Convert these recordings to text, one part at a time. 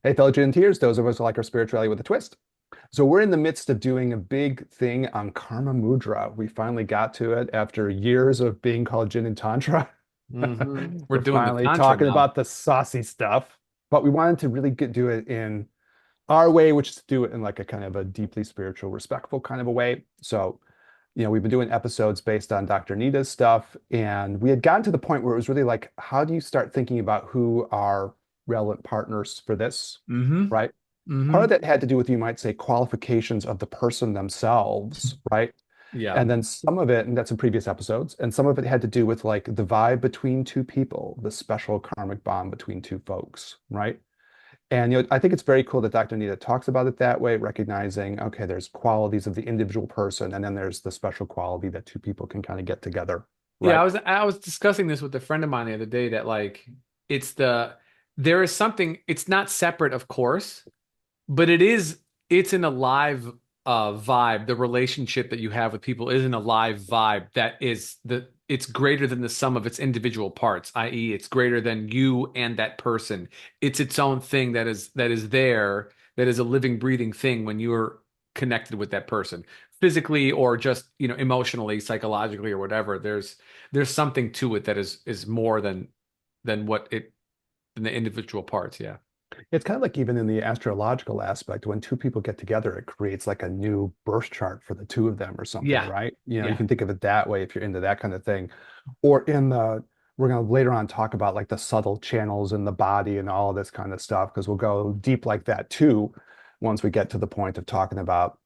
Hey, fellow Tears, those of us who like our spirituality with a twist. So we're in the midst of doing a big thing on Karma Mudra. We finally got to it after years of being called Jin and Tantra. We're We're doing the finally Tantra talking now. about the saucy stuff, but we wanted to really do it in our way, which is to do it in like a kind of a deeply spiritual, respectful kind of a way. So, we've been doing episodes based on Dr. Nita's stuff, and we had gotten to the point where it was really like, how do you start thinking about who are relevant partners for this, hmm right? Part of hmm that had to do with, you might say, qualifications of the person themselves, right? Yeah. And then some of it, and that's in previous episodes, and some of it had to do with like the vibe between two people, the special karmic bond between two folks, right? And I think it's very cool that Dr. Nita talks about it that way, recognizing, okay, there's qualities of the individual person, and then there's the special quality that two people can kind of get together, Yeah, right? I was discussing this with a friend of mine the other day that like it's the there is something it's not separate, of course, but it's an alive vibe. The relationship that you have with people is an alive vibe that is it's greater than the sum of its individual parts, i.e., it's greater than you and that person. It's its own thing that is there, that is a living, breathing thing when you're connected with that person, physically or just, emotionally, psychologically, or whatever. There's something to it that is more than what it than the individual parts. Yeah. It's kind of like even in the astrological aspect, when two people get together, it creates like a new birth chart for the two of them or something, Yeah. right? You Yeah. can think of it that way if you're into that kind of thing. Or we're going to later on talk about like the subtle channels in the body and all of this kind of stuff, because we'll go deep like that too once we get to the point of talking about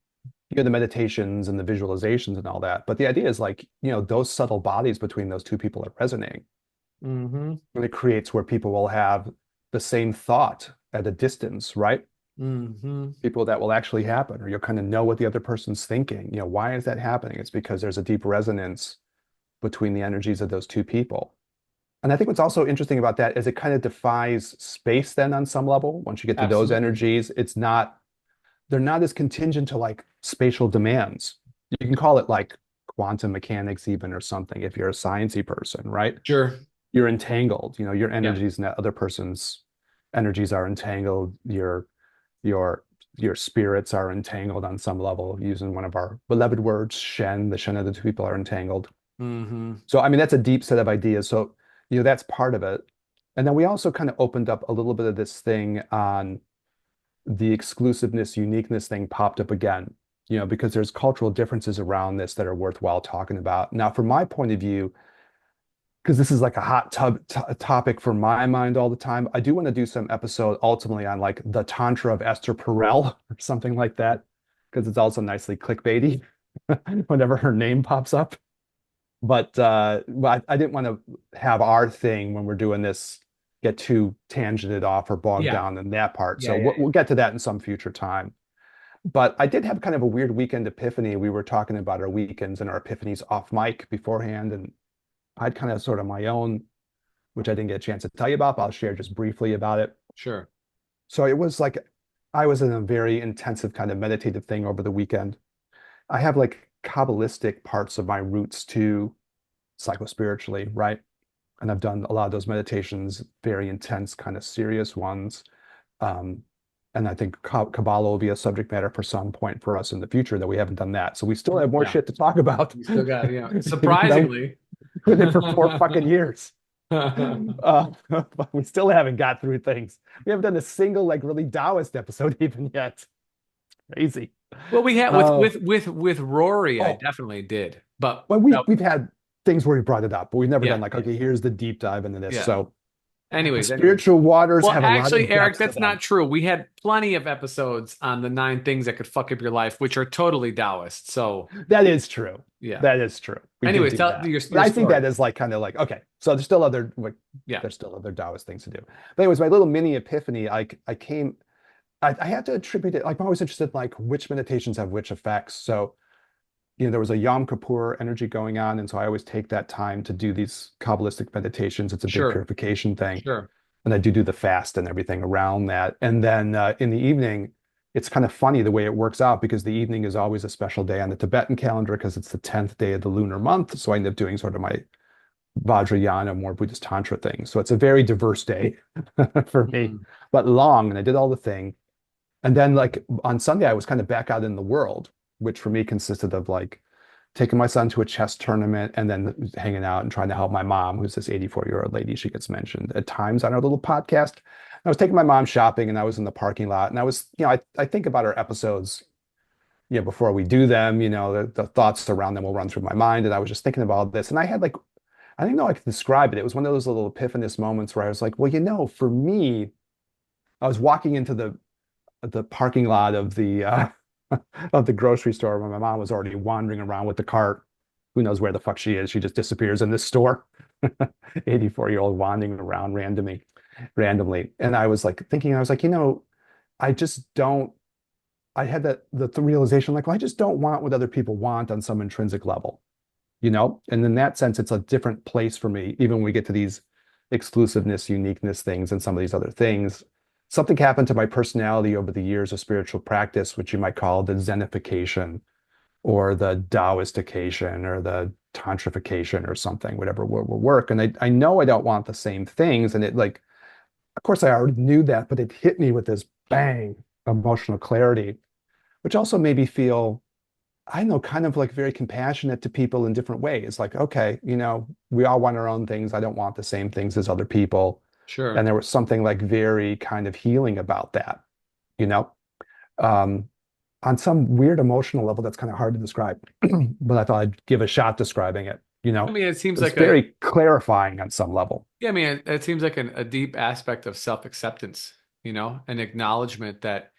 the meditations and the visualizations and all that. But the idea is like, those subtle bodies between those two people are resonating. hmm And it creates where people will have the same thought at a distance, right? hmm People that will actually happen, or you'll kind of know what the other person's thinking. Why is that happening? It's because there's a deep resonance between the energies of those two people. And I think what's also interesting about that is it kind of defies space then on some level. Once you get to those Absolutely. energies, they're not as contingent to like spatial demands. You can call it like quantum mechanics even or something if you're a sciencey person, right? Sure. You're entangled. Your Yeah. energies and that other person's energies are entangled. Your your spirits are entangled on some level, using one of our beloved words, Shen. The Shen of the two people are entangled. hmm So I mean that's a deep set of ideas. So that's part of it. And then we also kind of opened up a little bit of this thing on the exclusiveness, uniqueness thing popped up again, because there's cultural differences around this that are worthwhile talking about. Now, from my point of view, because this is like a hot topic for my mind all the time, I do want to do some episode ultimately on like the Tantra of Esther Perel or something like that, because it's also nicely clickbaity whenever her name pops up. But I didn't want to have our thing when we're doing this get too tangented off or bogged Yeah. down in that part. Yeah. So Yeah. we'll get to that in some future time. But I did have kind of a weird weekend epiphany. We were talking about our weekends and our epiphanies off mic beforehand, and I'd kind of sort of my own, which I didn't get a chance to tell you about, but I'll share just briefly about it. Sure. So it was like I was in a very intensive kind of meditative thing over the weekend. I have like Kabbalistic parts of my roots too, psychospiritually, right? And I've done a lot of those meditations, very intense, kind of serious ones. Um, and I think Kabbalah will be a subject matter for some point for us in the future that we haven't done that. So we still have more Yeah. shit to talk about, You still got, even though we've surprisingly. been doing it for 4 fucking years. But we still haven't got through things. We haven't done a single like really Taoist episode even yet. Crazy. Well, we had with Uh, with with with Rory, I oh, definitely did. But well, we've had things where we brought it up, but we've never yeah, done like, yeah, okay, here's the deep dive into this. yeah. So the Anyways. spiritual waters Well, have a lot actually, of Eric, depths to that's them. not true. We had plenty of episodes on the 9 things that could fuck up your life, which are totally Taoist. So, That is true. yeah. That is true. We did Anyways, do tell that. But your I think story. that is like kind of like, okay, so there's still other like Yeah. there's still other Taoist things to do. But anyways, my little mini epiphany, I had to attribute it, like I'm always interested in like which meditations have which effects. So, there was a Yom Kippur energy going on, and so I always take that time to do these Kabbalistic meditations. It's a big Sure. purification thing. Sure. And I do the fast and everything around that. And then in the evening, it's kind of funny the way it works out because the evening is always a special day on the Tibetan calendar because it's the 10th day of the lunar month. So I end up doing sort of my Vajrayana, more Buddhist Tantra things. So it's a very diverse day for me, Mm. but long. And I did all the thing. And then like on Sunday, I was kind of back out in the world, which for me consisted of like taking my son to a chess tournament and then hanging out and trying to help my mom, who's this 84-year-old lady. She gets mentioned at times on our little podcast. I was taking my mom shopping and I was in the parking lot and I was, I think about our episodes, before we do them, the thoughts around them will run through my mind. And I was just thinking about this. And I had like, I don't know how I can describe it. It was one of those little epiphanous moments where I was like, well, for me, I was walking into the parking lot of the of the grocery store when my mom was already wandering around with the cart. Who knows where the fuck she is? She just disappears in this store. 84-year-old wandering around randomly. And I was like thinking, I was like, I just don't, I had the realization like, well, I just don't want what other people want on some intrinsic level, And in that sense, it's a different place for me, even when we get to these exclusiveness, uniqueness things and some of these other things. Something happened to my personality over the years of spiritual practice, which you might call the Zenification or the Taoistication or the Tantrification or something, whatever will work. And I know I don't want the same things. And it like, of course, I already knew that, but it hit me with this bang emotional clarity, which also made me feel, I don't know, kind of like very compassionate to people in different ways. Like, okay, we all want our own things. I don't want the same things as other people. Sure. And there was something like very kind of healing about that, you know, um, on some weird emotional level that's kind of hard to describe. But I thought I'd give a shot describing it, I mean, it seems It's like a, very clarifying on some level. yeah, I mean, it seems like a deep aspect of self-acceptance, an acknowledgement that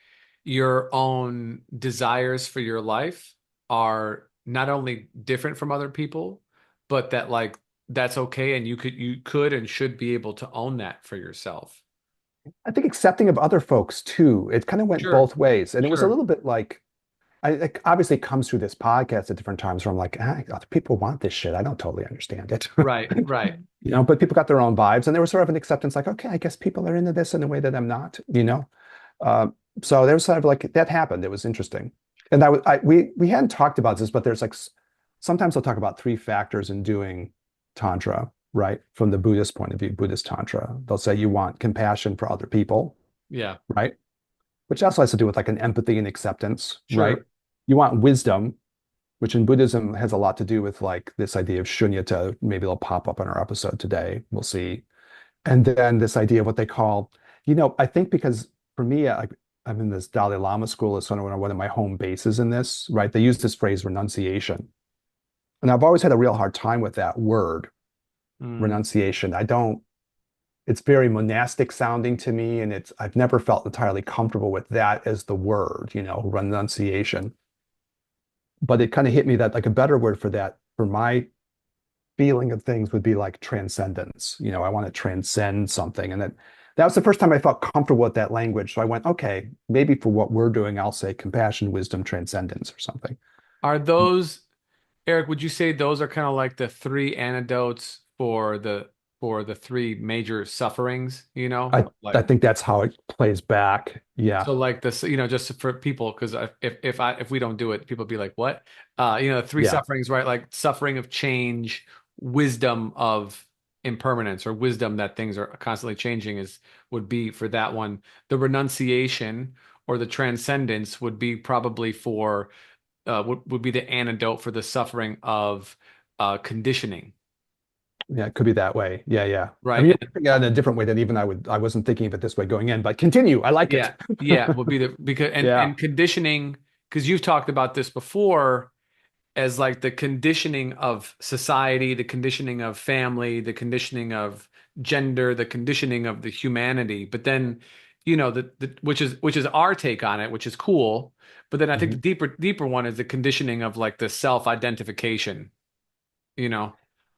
your own desires for your life are not only different from other people, but that like that's okay and you could and should be able to own that for yourself. I think accepting of other folks too, it kind of went Sure. both ways. And it was a Sure. little bit like, it obviously comes through this podcast at different times where I'm like, other people want this shit. I don't totally understand it. Right, right. But people got their own vibes and there was sort of an acceptance like, okay, I guess people are into this in a way that I'm not. Uh, so there was sort of like that happened. It was interesting. And we hadn't talked about this, but there's like sometimes they'll talk about three factors in doing Tantra, right? From the Buddhist point of view, Buddhist Tantra. They'll say you want compassion for other people, Yeah. right? Which also has to do with like an empathy and acceptance, right? Sure. You want wisdom, which in Buddhism has a lot to do with like this idea of shunyata. Maybe it'll pop up in our episode today. We'll see. And then this idea of what they call, I think because for me, I'm in this Dalai Lama school as sort of one of my home bases in this, right? They use this phrase renunciation. And I've always had a real hard time with that word, Mm. renunciation. It's very monastic sounding to me, and I've never felt entirely comfortable with that as the word, renunciation. But it kind of hit me that like a better word for that, for my feeling of things would be like transcendence. I want to transcend something. And that was the first time I felt comfortable with that language. So I went, okay, maybe for what we're doing, I'll say compassion, wisdom, transcendence or something. Are those, Eric, would you say those are kind of like the three antidotes for the three major sufferings, I I Like think that's how it plays back. Yeah. so like this, just for people, because if we don't do it, people be like, what? Three Yeah. sufferings, right? Like suffering of change, wisdom of impermanence, or wisdom that things are constantly changing would be for that one. The renunciation or the transcendence would be probably for would be the antidote for the suffering of conditioning, Yeah, it could be that way. Yeah, yeah. I right? mean, you're And thinking it in a different way that even I wasn't thinking of it this way going in, but continue. I like it. yeah, yeah, would be the because Yeah. and conditioning, because you've talked about this before as like the conditioning of society, the conditioning of family, the conditioning of gender, the conditioning of the humanity. But then, which is our take on it, which is cool. But then I think the Mhm. deeper one is the conditioning of like the self-identification, you know.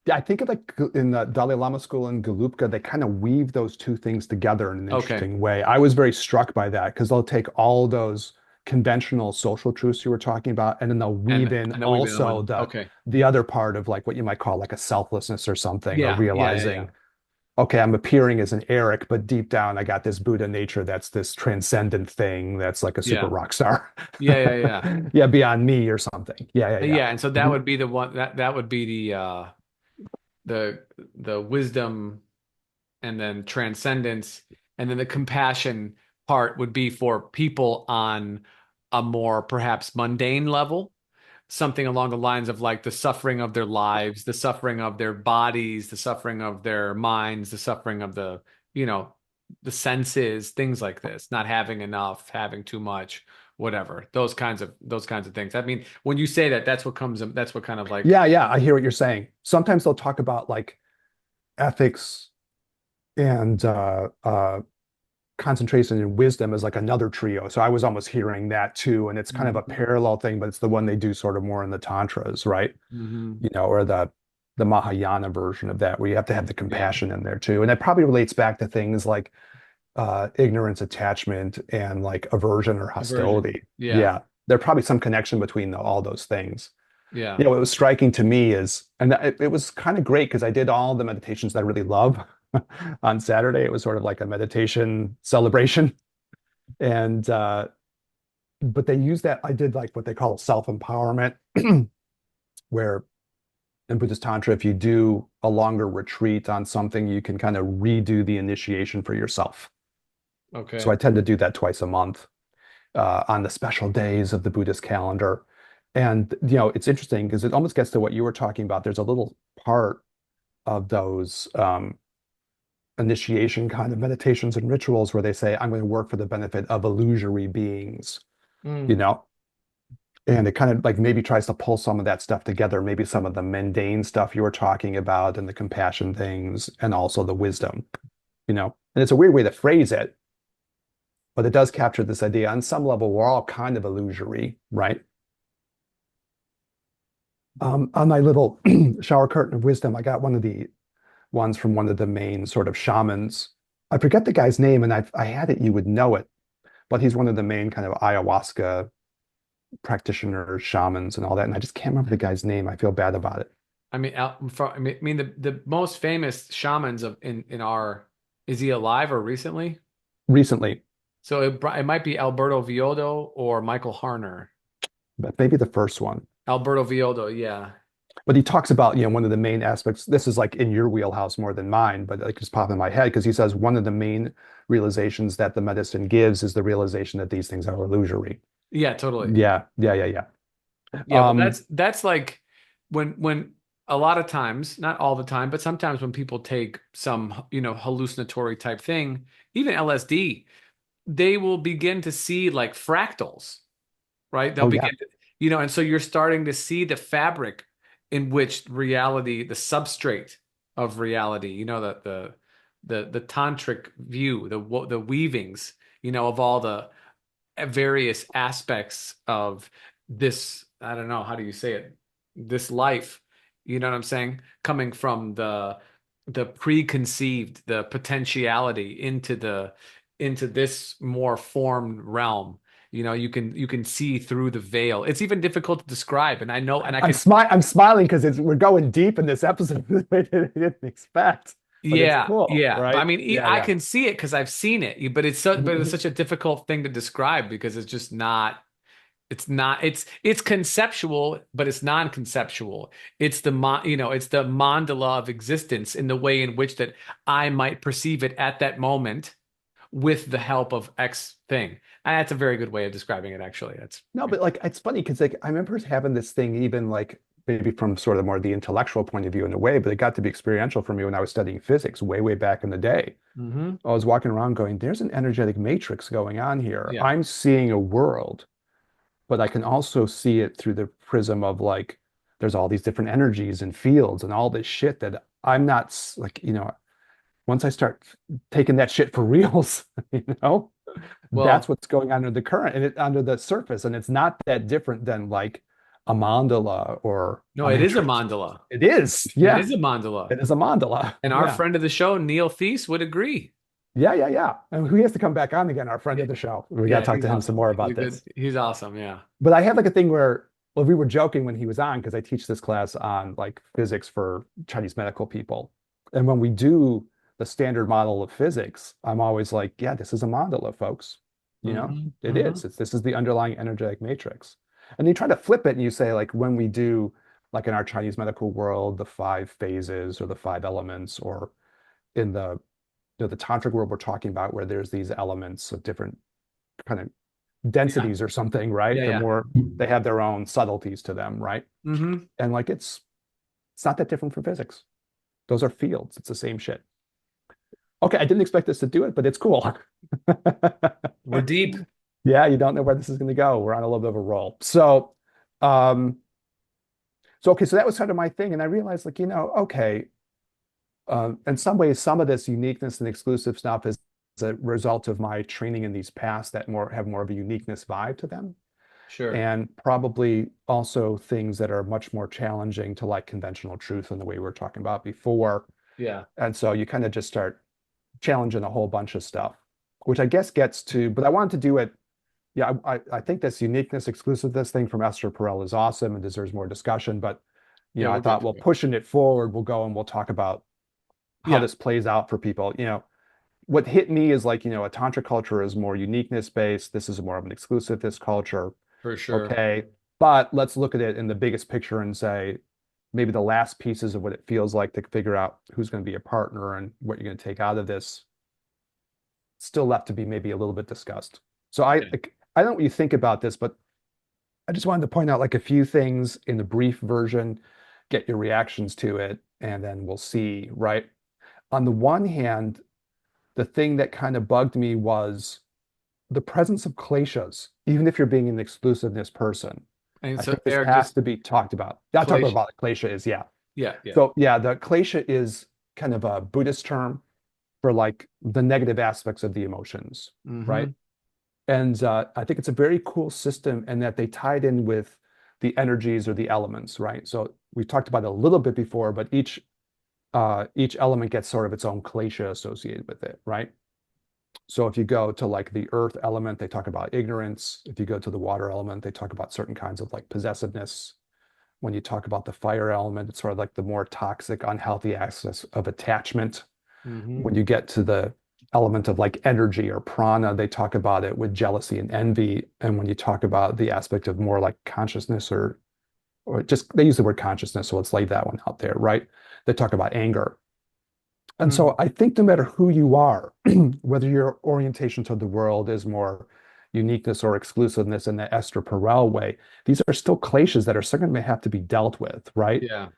Yeah, I think of like in the Dalai Lama school in Gelupka, they kind of weave those two things together in an Okay. interesting way. I was very struck by that because they'll take all those conventional social truths you were talking about, and then they'll And weave in I know we've been also on. the Okay. the other part of like what you might call like a selflessness or something, or Yeah, yeah, yeah, yeah. realizing, okay, I'm appearing as an Eric, but deep down I got this Buddha nature that's this transcendent thing that's like a super Yeah. rock star. Yeah, yeah, yeah. Yeah, beyond me or something. Yeah, yeah, yeah. Yeah, and so that Mhm. would be the one that would be the the wisdom and then transcendence, and then the compassion part would be for people on a more perhaps mundane level, something along the lines of like the suffering of their lives, the suffering of their bodies, the suffering of their minds, the suffering of the, you know, the senses, things like this, not having enough, having too much, whatever. Those kinds of things. I mean, when you say that, that's what kind of like, Yeah, yeah, I hear what you're saying. Sometimes they'll talk about like ethics and concentration and wisdom as like another trio. So I was almost hearing that too. And it's kind of a Mhm. parallel thing, but it's the one they do sort of more in the tantras, right? Mhm. You know, or the Mahayana version of that, where you have to have the Yeah, compassion in there too. And that probably relates back to things like ignorance, attachment, and like aversion or aversion. hostility. Yeah, Yeah, there probably some connection between all those things. yeah. You know, what was striking to me is, and it was kind of great because I did all the meditations that I really love on Saturday. It was sort of like a meditation celebration. And but they use that. I did like what they call self-empowerment, where in Buddhist Tantra, if you do a longer retreat on something, you can kind of redo the initiation for yourself. So Okay. I tend to do that twice a month on the special days of the Buddhist calendar. And you know, it's interesting because it almost gets to what you were talking about. There's a little part of those initiation kind of meditations and rituals where they say, I'm going to work for the benefit of illusory beings, you Mm. know? And it kind of like maybe tries to pull some of that stuff together, maybe some of the mundane stuff you were talking about and the compassion things and also the wisdom, you know? And it's a weird way to phrase it, but it does capture this idea on some level, we're all kind of illusory, right? On my little shower curtain of wisdom, I got one of the ones from one of the main sort of shamans. I forget the guy's name, and I had it, you would know it, but he's one of the main kind of ayahuasca practitioners, shamans, and all that. And I just can't remember the guy's name. I feel bad about it. I mean, the most famous shamans in our, is he alive or recently? Recently, So it might be Alberto Viodo or Michael Harner. but maybe the first one. Alberto Viodo, yeah. But he talks about, you know, one of the main aspects. This is like in your wheelhouse more than mine, but like just popped in my head because he says one of the main realizations that the medicine gives is the realization that these things are illusory. Yeah, totally. Yeah, yeah, yeah, yeah. Yeah, but Um, that's like when a lot of times, not all the time, but sometimes when people take some, hallucinatory type thing, even LSD, they will begin to see like fractals, right? They'll oh yeah. begin to, and so you're starting to see the fabric in which reality, the substrate of reality, the tantric view, the weavings, of all the various aspects of this, I don't know, how do you say it? This life, you know what I'm saying? Coming from the preconceived, the potentiality into this more formed realm. You can see through the veil. It's even difficult to describe, and I know, and I can. I'm smiling because it's we're going deep in this episode that I didn't expect, but it's Yeah, cool, yeah. But I right? mean, Yeah, I yeah. can see it because I've seen it. But it's such a difficult thing to describe because it's just not. It's not. It's conceptual, but it's non-conceptual. It's the mandala of existence in the way in which that I might perceive it at that moment with the help of X thing. And that's a very good way of describing it, actually. That's No, but like it's funny because like I remember having this thing even like maybe from sort of more the intellectual point of view in a way, but it got to be experiential for me when I was studying physics way, way back in the day. hmm I was walking around going, there's an energetic matrix going on here. Yeah. I'm seeing a world, but I can also see it through the prism of like there's all these different energies and fields and all this shit that I'm not like, you know, once I start taking that shit for reals, you know, that's Well, what's going on under the current and under the surface. And it's not that different than like a mandala or no, a it is a matrix. mandala. It is. It Yeah. is a mandala. It is a mandala. And our Yeah. friend of the show, Neil Thies, would agree. Yeah. Yeah. Yeah. And he has to come back on again, our friend Yeah, of the show. We got to yeah, talk he's to him some awesome. more He's a about good, this. he's awesome. Yeah. But I had like a thing where, well, we were joking when he was on because I teach this class on like physics for Chinese medical people. And when we do the standard model of physics, I'm always like, yeah, this is a mandala, folks. You know, hmm it is. This is the underlying energetic matrix. And you try to flip it and you say, like, when we do like in our Chinese medical world, the five phases or the five elements, or in the tantric world we're talking about, where there's these elements of different kind of Yeah. densities or something, right? Yeah. They're Yeah. more, they have their own subtleties to them, right? Hmm. And like it's not that different from physics. Those are fields. It's the same shit. Okay, I didn't expect us to do it, but it's cool. We're deep. Yeah, you don't know where this is going to go. We're on a little bit of a roll. Um, so okay, so that was kind of my thing, and I realized, like, okay, in some ways, some of this uniqueness and exclusive stuff is a result of my training in these paths that more have more of a uniqueness vibe to them, Sure. and probably also things that are much more challenging to like conventional truth in the way we were talking about before. Yeah. And so you kind of just start challenging a whole bunch of stuff, which I guess gets to, but I wanted to do it. Yeah, I think this uniqueness, exclusiveness thing from Esther Perel is awesome and deserves more discussion. But Yeah. I We'll get thought, to well, it. pushing it forward, we'll go and we'll talk about how Yeah. this plays out for people. What hit me is like, a tantra culture is more uniqueness based. This is more of an exclusivist culture. For sure. Okay. But let's look at it in the biggest picture and say maybe the last pieces of what it feels like to figure out who's going to be a partner and what you're going to take out of this still left to be maybe a little bit discussed. So Yeah. I don't know what you think about this, but I just wanted to point out like a few things in the brief version, get your reactions to it, and then we'll see, right? On the one hand, the thing that kind of bugged me was the presence of kleshas, even if you're being an exclusiveness person. And I so think this they're has just to be talked about. I'll talk about Clay. what klesha is, yeah. Yeah. Yeah. So yeah, the klesha is kind of a Buddhist term for like the negative aspects of the emotions, right? Hmm. And I think it's a very cool system and that they tied in with the energies or the elements, right? So we talked about it a little bit before, but each element gets sort of its own klesha associated with it, right? So if you go to like the earth element, they talk about ignorance. If you go to the water element, they talk about certain kinds of like possessiveness. When you talk about the fire element, it's sort of like the more toxic, unhealthy axis of attachment. Hmm. When you get to the element of like energy or prana, they talk about it with jealousy and envy. And when you talk about the aspect of more like consciousness or just they use the word consciousness, so let's lay that one out there, right? They talk about anger. And Hmm. so I think no matter who you are, whether your orientation to the world is more uniqueness or exclusiveness in the Esther Perel way, these are still kleshas that are still going to have to be dealt with, right? Yeah.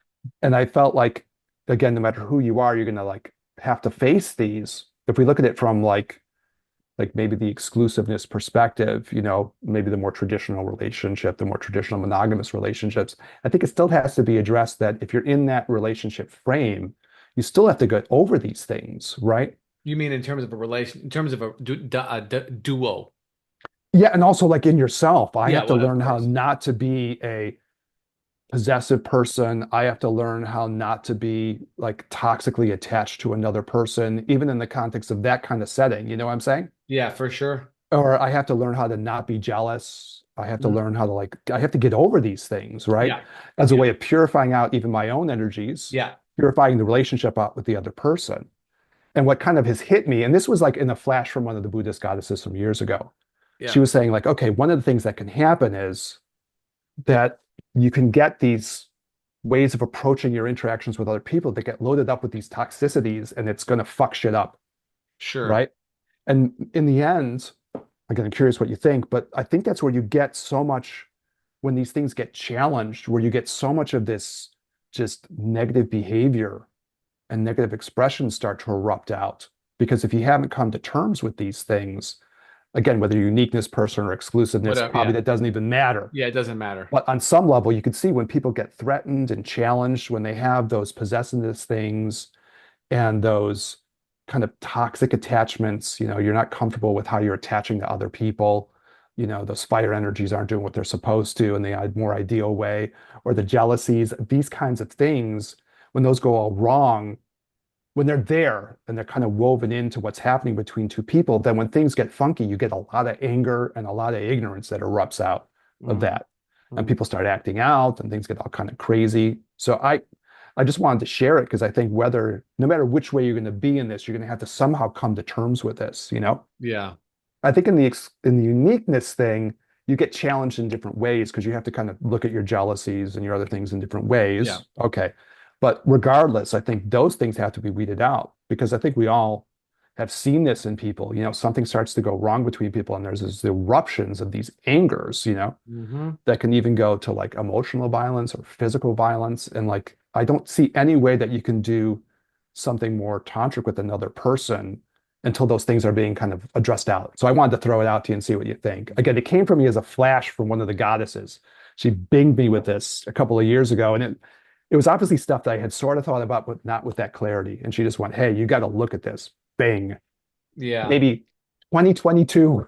And I felt like, again, no matter who you are, you're going to like have to face these. If we look at it from like maybe the exclusiveness perspective, maybe the more traditional relationship, the more traditional monogamous relationships, I think it still has to be addressed that if you're in that relationship frame, you still have to get over these things, right? You mean in terms of a relation, in terms of a duo? Yeah, and also like in yourself, I Yeah. have to Well, of learn how course. not to be a possessive person. I have to learn how not to be like toxically attached to another person, even in the context of that kind of setting. You know what I'm saying? Yeah, for sure. Or I have to learn how to not be jealous. I have to Mhm. learn how to like, I have to get over these things, right? Yeah. As a Yeah. way of purifying out even my own energies, Yeah. purifying the relationship out with the other person. And what kind of has hit me, and this was like in a flash from one of the Buddhist goddesses from years ago. She Yeah. was saying, like, okay, one of the things that can happen is that you can get these ways of approaching your interactions with other people that get loaded up with these toxicities and it's going to fuck shit up, Sure. right? And in the end, again, I'm curious what you think, but I think that's where you get so much when these things get challenged, where you get so much of this just negative behavior and negative expressions start to erupt out. Because if you haven't come to terms with these things, again, whether you're uniqueness person or exclusiveness, Whatever. probably Yeah. that doesn't even matter. Yeah. It doesn't matter. But on some level, you could see when people get threatened and challenged, when they have those possessiveness things and those kind of toxic attachments, you're not comfortable with how you're attaching to other people. Those fire energies aren't doing what they're supposed to in the more ideal way, or the jealousies, these kinds of things, when those go all wrong, when they're there and they're kind of woven into what's happening between two people, then when things get funky, you get a lot of anger and a lot of ignorance that erupts out of Hmm. that. And Hmm. people start acting out and things get all kind of crazy. So I just wanted to share it because I think no matter which way you're going to be in this, you're going to have to somehow come to terms with this. Yeah. I think in the uniqueness thing, you get challenged in different ways because you have to kind of look at your jealousies and your other things in different Yeah. ways. Okay. But regardless, I think those things have to be weeded out because I think we all have seen this in people. Something starts to go wrong between people and there's these eruptions of these angers, Hmm. that can even go to like emotional violence or physical violence. And like, I don't see any way that you can do something more tantric with another person until those things are being kind of addressed out. So I wanted to throw it out to you and see what you think. Again, it came from me as a flash from one of the goddesses. She binged me with this a couple of years ago, and it was obviously stuff that I had sort of thought about, but not with that clarity. And she just went, "Hey, you got to look at this." Bing. Yeah. Maybe 2022.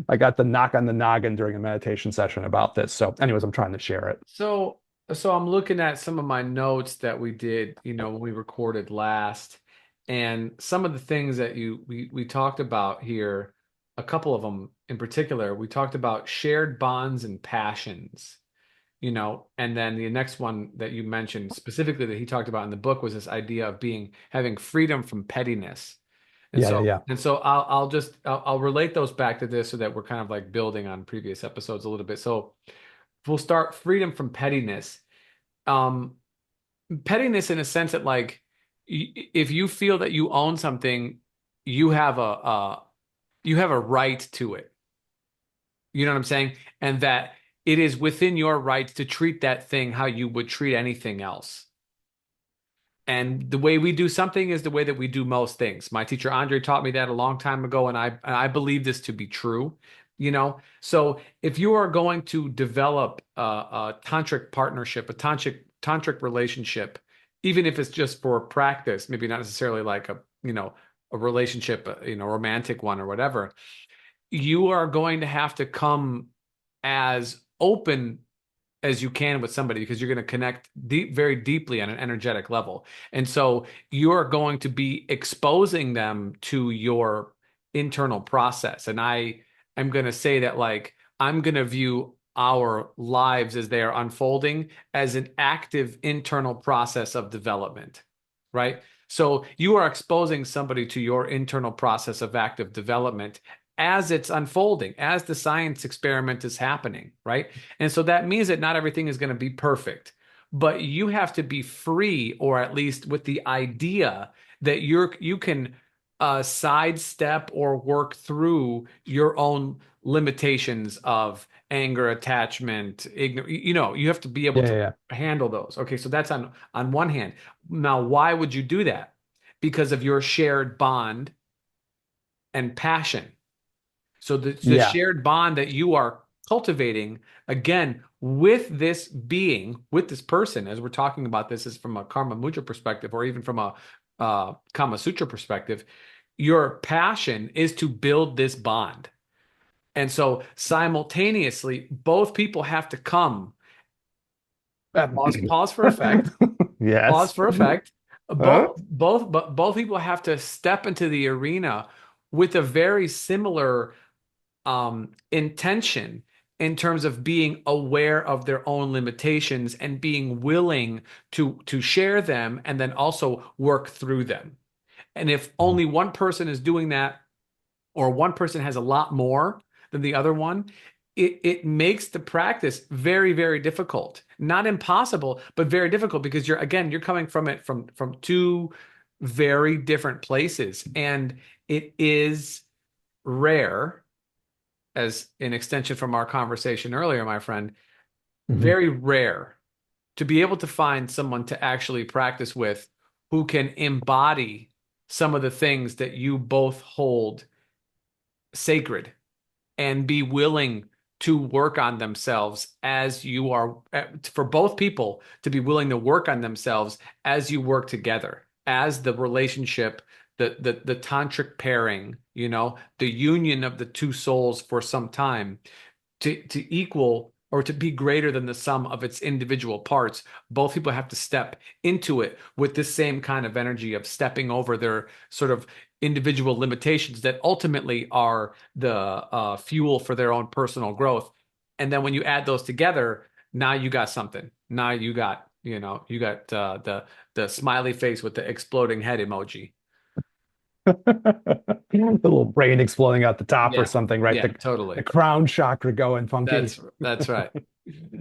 I got the knock on the noggin during a meditation session about this. So, anyways, I'm trying to share it. So, so I'm looking at some of my notes that we did, when we recorded last, and some of the things that we talked about here, a couple of them in particular, we talked about shared bonds and passions, and then the next one that you mentioned specifically that he talked about in the book was this idea of having freedom from pettiness. And Yeah, yeah, so yeah. and so I'll relate those back to this so that we're kind of like building on previous episodes a little bit. So we'll start freedom from pettiness. Um, Pettiness in a sense that like if you feel that you own something, you have a right to it. You know what I'm saying? And that it is within your rights to treat that thing how you would treat anything else. And the way we do something is the way that we do most things. My teacher Andre taught me that a long time ago, and I believe this to be true. So if you are going to develop a tantric partnership, a tantric relationship, even if it's just for practice, maybe not necessarily like a relationship, romantic one or whatever, you are going to have to come as open as you can with somebody because you're going to connect very deeply on an energetic level. And so you're going to be exposing them to your internal process. And I am going to say that like I'm going to view our lives as they are unfolding as an active internal process of development, right? So you are exposing somebody to your internal process of active development as it's unfolding, as the science experiment is happening, right? And so that means that not everything is going to be perfect, but you have to be free, or at least with the idea that you can sidestep or work through your own limitations of anger, attachment, you have to be able Yeah, to yeah, handle those. Okay, so that's on one hand. Now, why would you do that? Because of your shared bond and passion. So the yeah. shared bond that you are cultivating, again, with this being, with this person, as we're talking about this is from a Karma Mudra perspective, or even from a Kama Sutra perspective, your passion is to build this bond. And so simultaneously, both people have to come, Yeah. pause for effect, pause Yes. for effect. Huh? Both people have to step into the arena with a very similar intention in terms of being aware of their own limitations and being willing to share them and then also work through them. And if only one person is doing that, or one person has a lot more than the other one, it makes the practice very, very difficult. Not impossible, but very difficult because you're coming from it from two very different places. And it is rare, as an extension from our conversation earlier, my friend, Mhm. very rare to be able to find someone to actually practice with who can embody some of the things that you both hold sacred and be willing to work on themselves as you are, for both people to be willing to work on themselves as you work together, as the relationship, the tantric pairing, the union of the two souls for some time to equal or to be greater than the sum of its individual parts. Both people have to step into it with this same kind of energy of stepping over their sort of individual limitations that ultimately are the fuel for their own personal growth. And then when you add those together, now you got something. Now you got the smiley face with the exploding head emoji. The little brain exploding out the top or Yeah. something, right? Yeah, The totally. crown chakra going funky. That's right.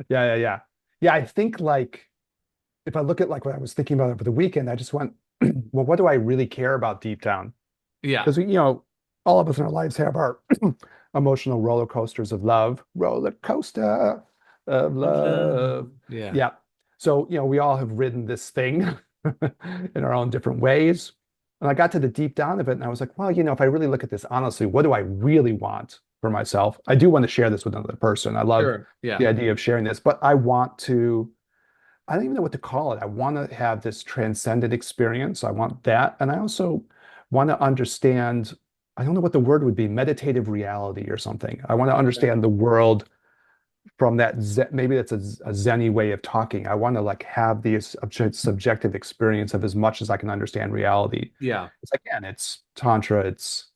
Yeah, yeah, yeah. Yeah, I think like if I look at like what I was thinking about over the weekend, I just went, well, what do I really care about deep down? Yeah. Because all of us in our lives have our emotional roller coasters of love, roller coaster of Of love. love. Yeah. Yeah. So, we all have ridden this thing in our own different ways. And I got to the deep down of it and I was like, well, if I really look at this honestly, what do I really want for myself? I do want to share this with another person. I love Sure. Yeah. the idea of sharing this, but I don't even know what to call it. I want to have this transcendent experience. I want that. And I also want to understand, I don't know what the word would be, meditative reality or something. I want to Okay. understand the world from that, maybe that's a Zen way of talking. I want to like have the subjective experience of as much as I can understand reality. Yeah. It's again, it's Tantra, it's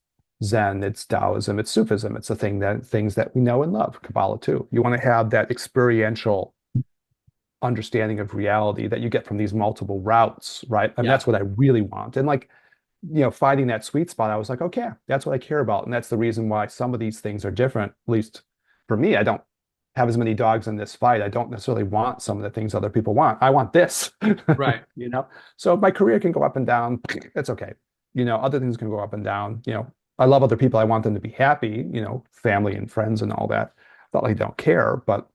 Zen, it's Taoism, it's Sufism. It's the things that we know and love, Kabbalah too. You want to have that experiential understanding of reality that you get from these multiple routes, right? And Yeah. that's what I really want. And like, finding that sweet spot, I was like, okay, that's what I care about. And that's the reason why some of these things are different. At least for me, I don't have as many dogs in this fight. I don't necessarily want some of the things other people want. I want this, Right. you know? So my career can go up and down. It's okay. Other things can go up and down. I love other people. I want them to be happy, family and friends and all that. Not like I don't care, but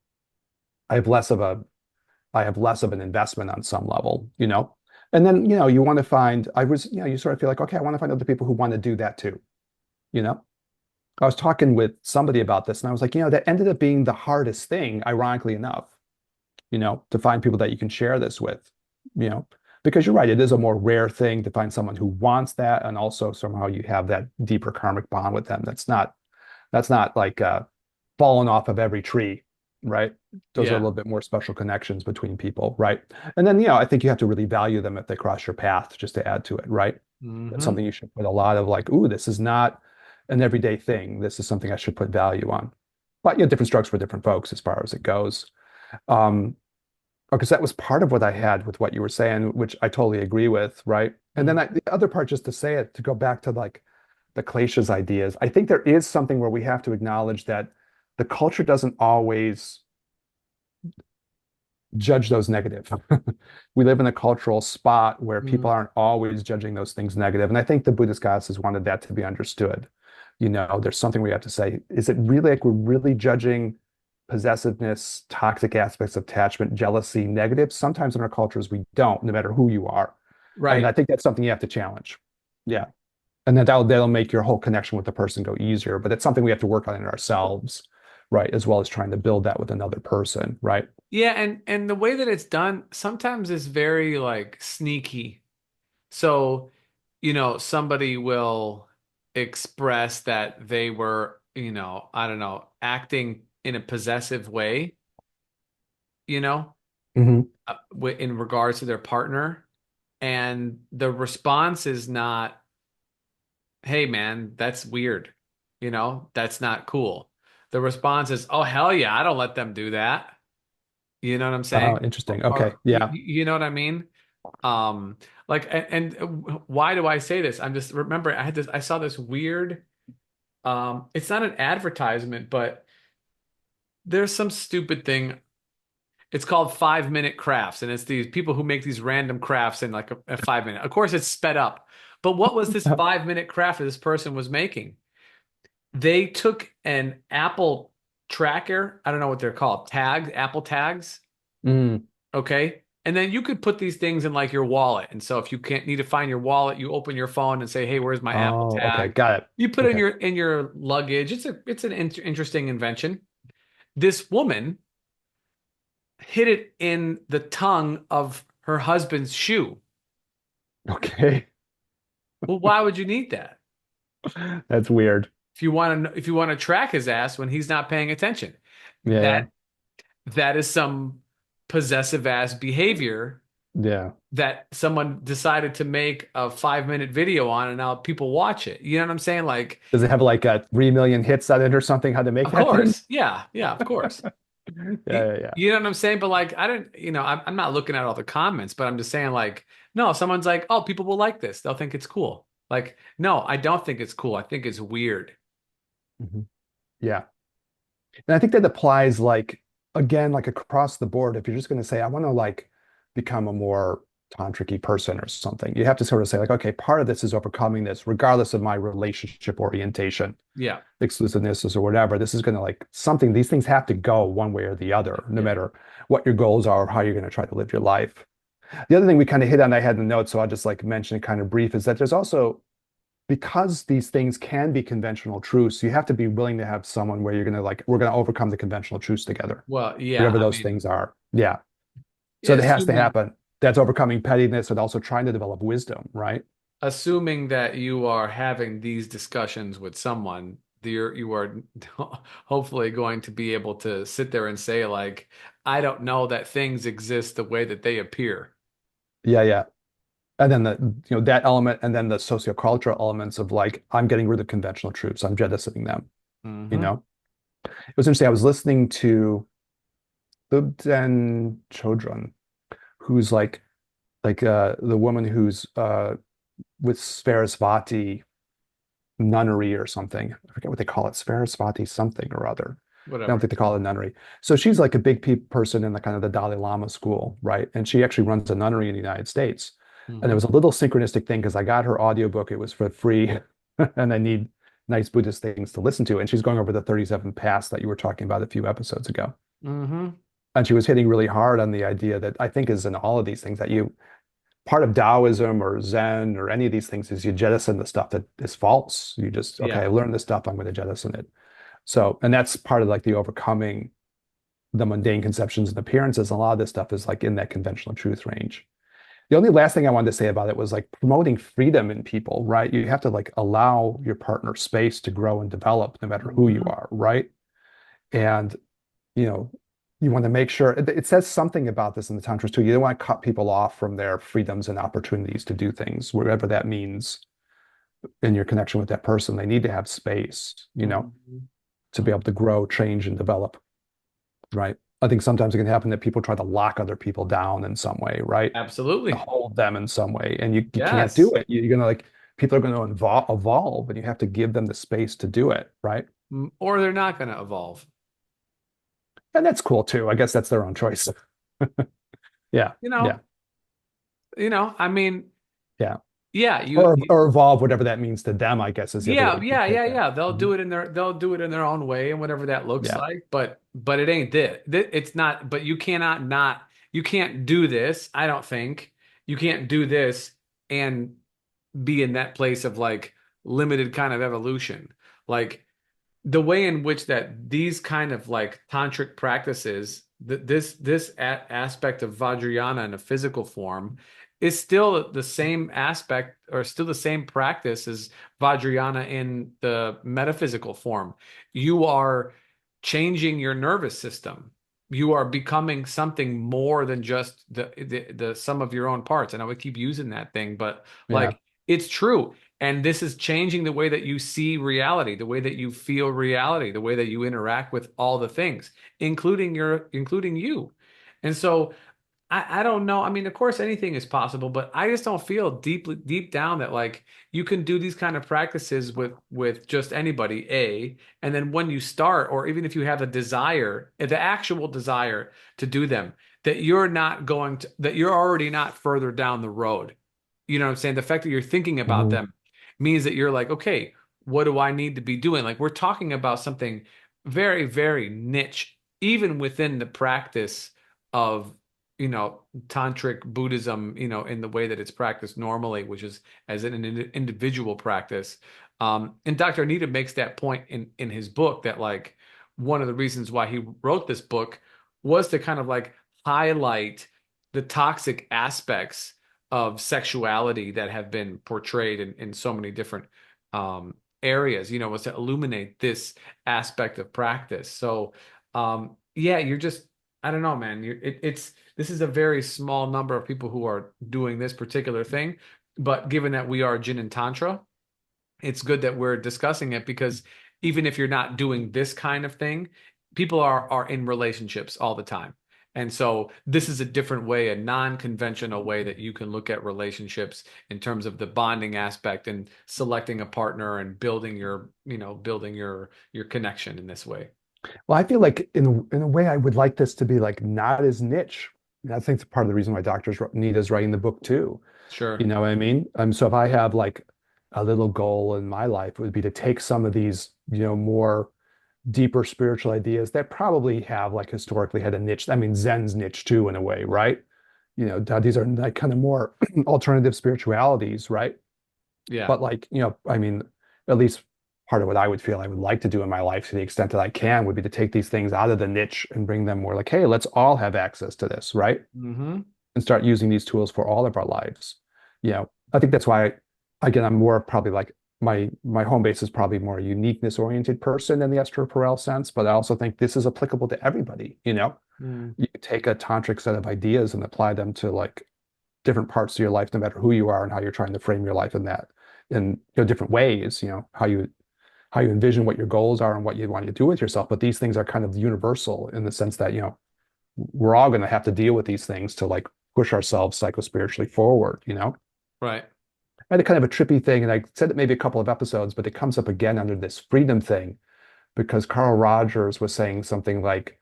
I have less of a I have less of an investment on some level. And then, you want to find, you sort of feel like, okay, I want to find other people who want to do that too, you know? I was talking with somebody about this and I was like, that ended up being the hardest thing, ironically enough, to find people that you can share this with, you know, because you're right, it is a more rare thing to find someone who wants that. And also somehow you have that deeper karmic bond with them. That's not like fallen off of every tree, right? Those are a Yeah. little bit more special connections between people, right? And then, I think you have to really value them if they cross your path, just to add to it, right? That's Hmm. something you should put a lot of like, ooh, this is not an everyday thing. This is something I should put value on. But different strokes for different folks as far as it goes. Um, because that was part of what I had with what you were saying, which I totally agree with, right? And then the other part, just to say it, to go back to like the Kleshas ideas, I think there is something where we have to acknowledge that the culture doesn't always judge those negative. We live in a cultural spot where people Hmm. aren't always judging those things negative. And I think the Buddhist goddesses wanted that to be understood. There's something we have to say. Is it really like we're really judging possessiveness, toxic aspects of attachment, jealousy, negative? Sometimes in our cultures, we don't, no matter who you are. And Right. I think that's something you have to challenge. Yeah. And then that'll make your whole connection with the person go easier. But it's something we have to work on in ourselves, right? As well as trying to build that with another person, right? Yeah, and the way that it's done sometimes is very like sneaky. So, somebody will express that they were, I don't know, acting in a possessive way, you know, Hmm. in regards to their partner, and the response is not, "Hey man, that's weird." That's not cool. The response is, "Oh hell yeah, I don't let them do that." You know what I'm Oh, saying? interesting. Or Okay. Yeah. you know what I mean? Um, like, and why do I say this? I'm just remember I saw this weird, it's not an advertisement, but there's some stupid thing. It's called 5 minute crafts, and it's these people who make these random crafts in like a 5 minute. Of course, it's sped up. But what was this 5 minute craft that this person was making? They took an Apple tracker, I don't know what they're called, tags, Apple tags. Mm. Okay. And then you could put these things in like your wallet. And so if you can't need to find your wallet, you open your phone and say, "Hey, where's my Apple Oh, okay. tag?" Got it. You put it in Okay. your luggage. It's an interesting invention. This woman hid it in the tongue of her husband's shoe. Okay. Well, why would you need that? That's weird. If you want to track his ass when he's not paying attention. Yeah. That that is some possessive ass behavior Yeah. that someone decided to make a 5 minute video on and now people watch it. You know what I'm saying? Like, Does it have like 3 million hits on it or something? How to make of that thing? course. Yeah, yeah, of course. Yeah. You, Yeah. Yeah. you know what I'm saying? But like, I don't, I'm not looking at all the comments, but I'm just saying, like, no, someone's like, "Oh, people will like this. They'll think it's cool." Like, no, I don't think it's cool. I think it's weird. Mhm. Yeah. And I think that applies like again, like across the board. If you're just going to say, I want to like become a more tantric person or something, you have to sort of say, like, okay, part of this is overcoming this, regardless of my relationship orientation, Yeah. exclusiveness or whatever. This is going to like something, these things have to go one way or the other, no Yeah. matter what your goals are or how you're going to try to live your life. The other thing we kind of hit on, I had in the notes, so I'll just like mention it kind of brief, is that there's also because these things can be conventional truths, you have to be willing to have someone where you're going to like, we're going to overcome the conventional truths together, Well, yeah, whatever I those mean, things are. Yeah. So yeah, that has to happen. That's overcoming pettiness and also trying to develop wisdom, right? assuming that you are having these discussions with someone, you are hopefully going to be able to sit there and say like, I don't know that things exist the way that they appear. Yeah, yeah. And then that element, and then the sociocultural elements of like, I'm getting rid of conventional truths, I'm jettisoning them, you Hmm. know? It was interesting. I was listening to Thubten Chodron, who's like the woman who's with Sarasvati nunnery or something. I forget what they call it, Sarasvati something or other. I don't Whatever. think they call it a nunnery. So she's like a big pe person in the kind of the Dalai Lama school, right? And she actually runs a nunnery in the United States. And there Hmm. was a little synchronistic thing because I got her audiobook. It was for free, and I need nice Buddhist things to listen to. And she's going over the 37 paths that you were talking about a few episodes ago. Hmm. And she was hitting really hard on the idea that I think is in all of these things that you part of Taoism or Zen or any of these things is you jettison the stuff that is false. You just, okay, Yeah. I learned this stuff, I'm going to jettison it. So, and that's part of like the overcoming the mundane conceptions and appearances. A lot of this stuff is like in that conventional truth range. The only last thing I wanted to say about it was like promoting freedom in people, right? You have to like allow your partner space to grow and develop no matter who you Hmm. are, right? And you know, you want to make sure it says something about this in the tantras too. You don't want to cut people off from their freedoms and opportunities to do things, wherever that means in your connection with that person. They need to have space, Hmm. to be able to grow, change, and develop, right? I think sometimes it can happen that people try to lock other people down in some way, right? To Absolutely. hold them in some way, and you can't do Yes. it. You're gonna like people are going to evolve, and you have to give them the space to do it, right? Or they're not going to evolve. And that's cool too. I guess that's their own choice. Yeah, You yeah, know, I mean, yeah. yeah, Or evolve, whatever that means to them, I guess is the other way yeah, you could yeah, yeah, take that. yeah. Mhm. They'll do it in their own way and whatever that looks Yeah. like. But it ain't this. It's not. But you cannot not. You can't do this. I don't think you can't do this and be in that place of like limited kind of evolution. Like the way in which that these kind of like tantric practices, aspect of Vajrayana in a physical form is still the same aspect or still the same practice as Vajrayana in the metaphysical form. You are changing your nervous system. You are becoming something more than just the sum of your own parts. And I would keep using that thing, but Yeah. like it's true. And this is changing the way that you see reality, the way that you feel reality, the way that you interact with all the things, including you. And so I don't know. I mean, of course, anything is possible, but I just don't feel deep down that like you can do these kind of practices with just anybody, A, and then when you start, or even if you have a desire, the actual desire to do them, that you're already not further down the road. You know what I'm saying? The fact that you're thinking about Mhm. them means that you're like, okay, what do I need to be doing? Like we're talking about something very, very niche, even within the practice of tantric Buddhism, in the way that it's practiced normally, which is as an individual practice. And Dr. Anita makes that point in his book that like one of the reasons why he wrote this book was to kind of like highlight the toxic aspects of sexuality that have been portrayed in so many different areas, was to illuminate this aspect of practice. So yeah, you're just I don't know, man. It's this is a very small number of people who are doing this particular thing, but given that we are Jin and Tantra, it's good that we're discussing it because even if you're not doing this kind of thing, people are in relationships all the time. And so this is a different way, a non-conventional way that you can look at relationships in terms of the bonding aspect and selecting a partner and building your connection in this way. Well, I feel like in a way I would like this to be like not as niche. And I think it's part of the reason why Dr. Nita's writing the book too. You Sure. know what I mean? So if I have like a little goal in my life, it would be to take some of these, more deeper spiritual ideas that probably have like historically had a niche. I mean, Zen's niche too, in a way, right? These are like kind of more alternative spiritualities, right? Yeah. But like, I mean, at least part of what I would feel I would like to do in my life to the extent that I can would be to take these things out of the niche and bring them more like, hey, let's all have access to this, right? Hmm. And start using these tools for all of our lives. I think that's why, again, I'm more probably like my home base is probably more a uniqueness oriented person in the Esther Perel sense, but I also think this is applicable to everybody. Mm. You take a tantric set of ideas and apply them to like different parts of your life, no matter who you are and how you're trying to frame your life in that in different ways, how you envision what your goals are and what you want to do with yourself. But these things are kind of universal in the sense that, we're all going to have to deal with these things to like push ourselves psychospiritually forward. Right. I had a kind of a trippy thing, and I said it maybe a couple of episodes, but it comes up again under this freedom thing because Carl Rogers was saying something like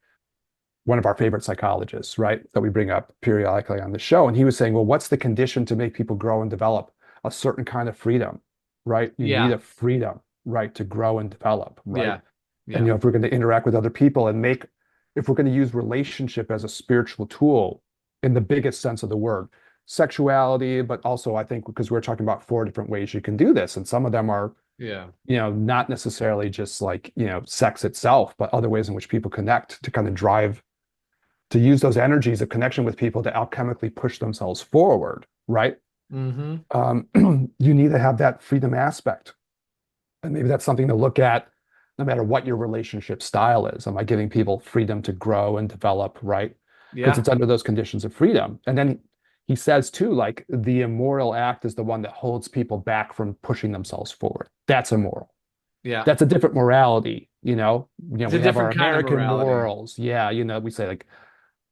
one of our favorite psychologists, right, that we bring up periodically on the show. And he was saying, well, what's the condition to make people grow and develop? A certain kind of freedom, right? You need Yeah. a freedom, right, to grow and develop, right? Yeah. And Yeah. if we're going to interact with other people and if we're going to use relationship as a spiritual tool in the biggest sense of the word, sexuality, but also I think because we're talking about four different ways you can do this, and some of them are, Yeah. not necessarily just like, sex itself, but other ways in which people connect to kind of drive to use those energies of connection with people to alchemically push themselves forward, right? Hmm. You need to have that freedom aspect. And maybe that's something to look at no matter what your relationship style is. Am I giving people freedom to grow and develop, right? Because Yeah. it's under those conditions of freedom. And then he says too, like the immoral act is the one that holds people back from pushing themselves forward. That's immoral. Yeah. That's a different morality, It's a we have our different kind of American morality. morals. Yeah, we say like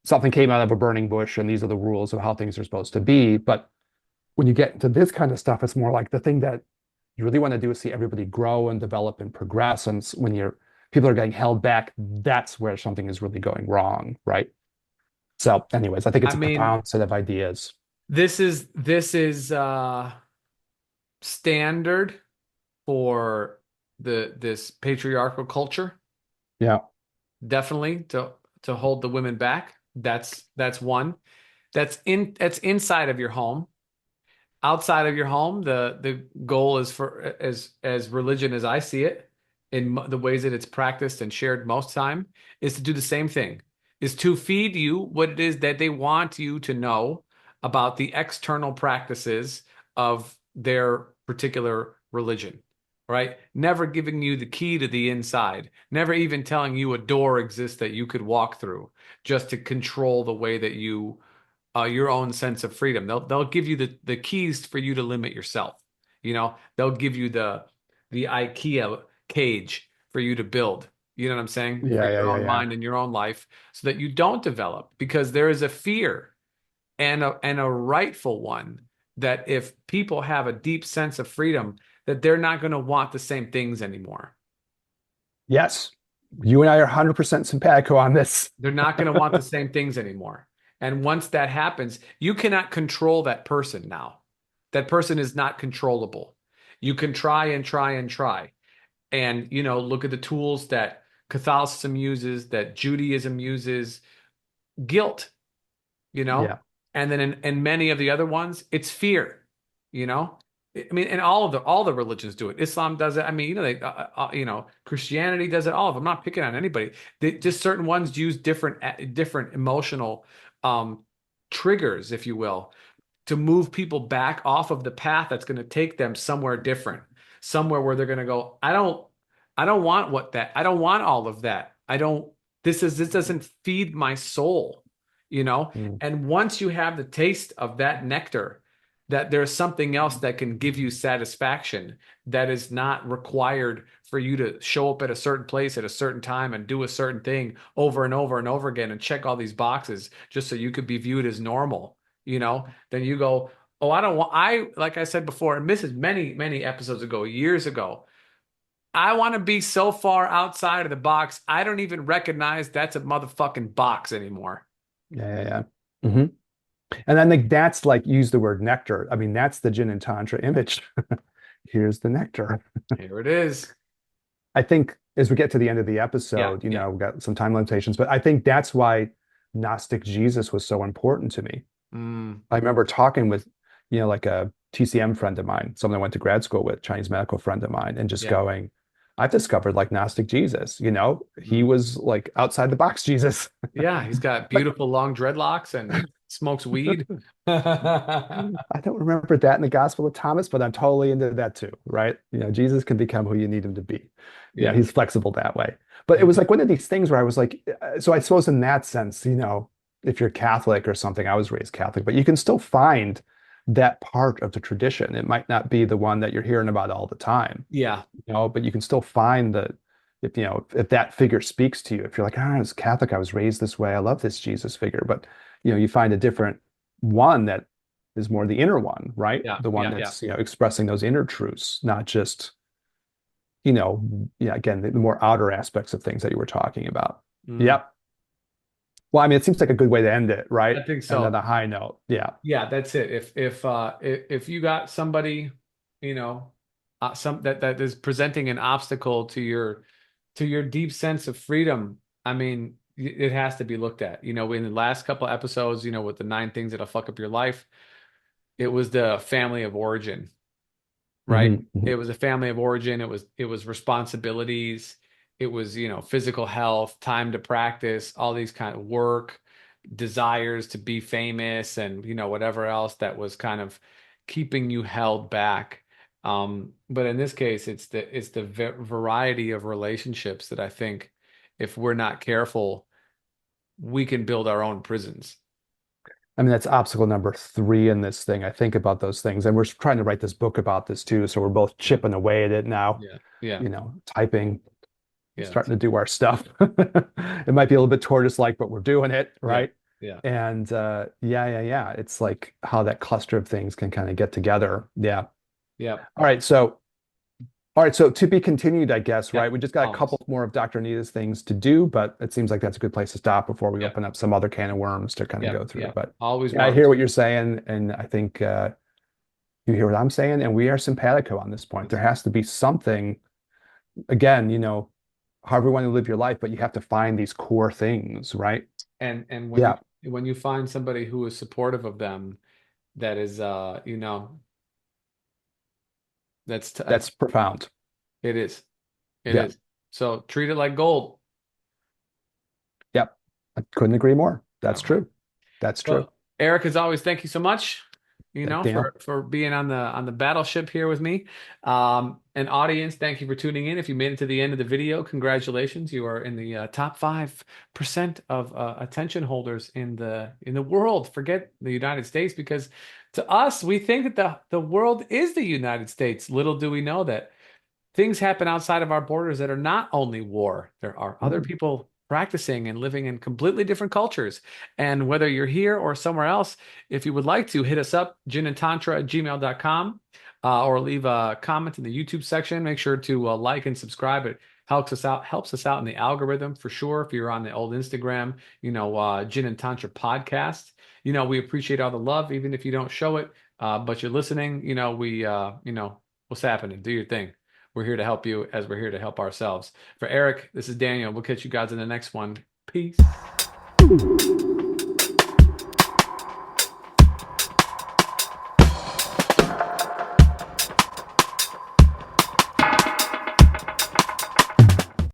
something came out of a burning bush and these are the rules of how things are supposed to be. But when you get into this kind of stuff, it's more like the thing that you really want to do is see everybody grow and develop and progress. And when people are getting held back, that's where something is really going wrong, right? So, anyways, I think I it's a mean, profound set of ideas. this is standard for this patriarchal culture, Yeah, definitely to hold the women back. That's one. That's inside of your home. Outside of your home, the goal is for as religion as I see it, in the ways that it's practiced and shared most time, is to do the same thing, is to feed you what it is that they want you to know about the external practices of their particular religion, right? Never giving you the key to the inside, never even telling you a door exists that you could walk through, just to control the way that your own sense of freedom. They'll give you the keys for you to limit yourself. They'll give you the IKEA cage for you to build. You know what I'm saying? For yeah, yeah, your yeah, own yeah. mind and your own life, so that you don't develop, because there is a fear and a rightful one that if people have a deep sense of freedom, that they're not going to want the same things anymore. Yes, you and I are 100% simpatico on this. They're not going to want the same things anymore. And once that happens, you cannot control that person now. That person is not controllable. You can try and try and try. And, look at the tools that Catholicism uses, that Judaism uses, guilt, you know, Yeah, and then in many of the other ones, it's fear, you know. I mean, and all the religions do it. Islam does it. I mean, Christianity does it. All of them. I'm not picking on anybody. Just certain ones use different emotional um, triggers, if you will, to move people back off of the path that's going to take them somewhere different, somewhere where they're going to go, I don't want I don't want all of that. This doesn't feed my soul, you know? mm, And once you have the taste of that nectar, that there's something else that can give you satisfaction that is not required for you to show up at a certain place at a certain time and do a certain thing over and over and over again and check all these boxes just so you could be viewed as normal, then you go, oh, I don't want, like I said before, and this is many, many episodes ago, years ago, I want to be so far outside of the box, I don't even recognize that's a motherfucking box anymore. Yeah, yeah, yeah. Hmm. And I think that's like use the word nectar. I mean, that's the gin and tantra image. Here's the nectar. Here it is. I think as we get to the end of the Yeah, episode, yeah. we've got some time limitations, but I think that's why Gnostic Jesus was so important to me. Mm, I remember talking with, like a TCM friend of mine, someone I went to grad school with, Chinese medical friend of mine, and just yeah. going, I've discovered like Gnostic Jesus, he Mm. was like outside the box Jesus. Yeah, he's got Like, beautiful long dreadlocks and smokes weed. Yeah, I don't remember that in the Gospel of Thomas, but I'm totally into that too, right? Jesus can become who you need him to be. yeah. He's flexible that way. But it was like one of these things where I was like, so I suppose in that sense, if you're Catholic or something, I was raised Catholic, but you can still find that part of the tradition. It might not be the one that you're hearing about all the time, Yeah, but you can still find that if that figure speaks to you, if you're like, I was Catholic, I was raised this way, I love this Jesus figure, but you find a different one that is more the inner one, right? yeah, The one yeah, yeah. that's expressing those inner truths, not just yeah, again, the more outer aspects of things that you were talking about. Mm, Yep. Well, I mean, it seems like a good way to end it, right? I think And on so. a high note. Yeah. Yeah, that's it. If you got somebody, some that is presenting an obstacle to your deep sense of freedom, I mean, it has to be looked at. In the last couple episodes, with the 9 things that'll fuck up your life, it was the family of origin, right? Hmm. Hmm. It was a family of origin. It was responsibilities. It was, physical health, time to practice, all these kind of work, desires to be famous, and whatever else that was kind of keeping you held back. But in this case, it's the variety of relationships that I think, if we're not careful, we can build our own prisons. I mean, that's obstacle number three in this thing. I think about those things, and we're trying to write this book about this too. So we're both Yeah, chipping away at it now, yeah, yeah, typing, yeah, starting to do our stuff. It might be a little bit tortoise-like, but we're doing it, yeah, right? yeah, And yeah, yeah, yeah. It's like how that cluster of things can kind of get together. Yeah. yeah, All right. So to be continued, I guess, yeah. right? We just got a couple Always. more of Dr. Anita's things to do, but it seems like that's a good place to stop before we Yeah, open up some other can of worms to kind of yeah, go through. yeah. But Always yeah, I hear worms. what you're saying, and I think you hear what I'm saying, and we are simpatico on this point. There has to be something, again, however you want to live your life, but you have to find these core things, right? And when you Yeah, when you find somebody who is supportive of them, that is that's that's profound. it is. It Yeah, is. So treat it like gold. yep. I couldn't agree more. All That's right. true. That's true. Well, Eric, as always, thank you so much, Daniel. for being on the battleship here with me. And audience, thank you for tuning in. If you made it to the end of the video, congratulations. You are in the top 5% of attention holders in the world. Forget the United States, because to us, we think that the world is the United States. Little do we know that things happen outside of our borders that are not only war. There are other Mm. people practicing and living in completely different cultures. And whether you're here or somewhere else, if you would like to hit us up, ginandtantra@gmail.com, or leave a comment in the YouTube section. Make sure to like and subscribe. It helps us out in the algorithm for sure. If you're on the old Instagram, Gin and Tantra podcast, we appreciate all the love, even if you don't show it. But you're listening, what's happening? Do your thing. We're here to help you as we're here to help ourselves. For Eric, this is Daniel. We'll catch you guys in the next one. Peace.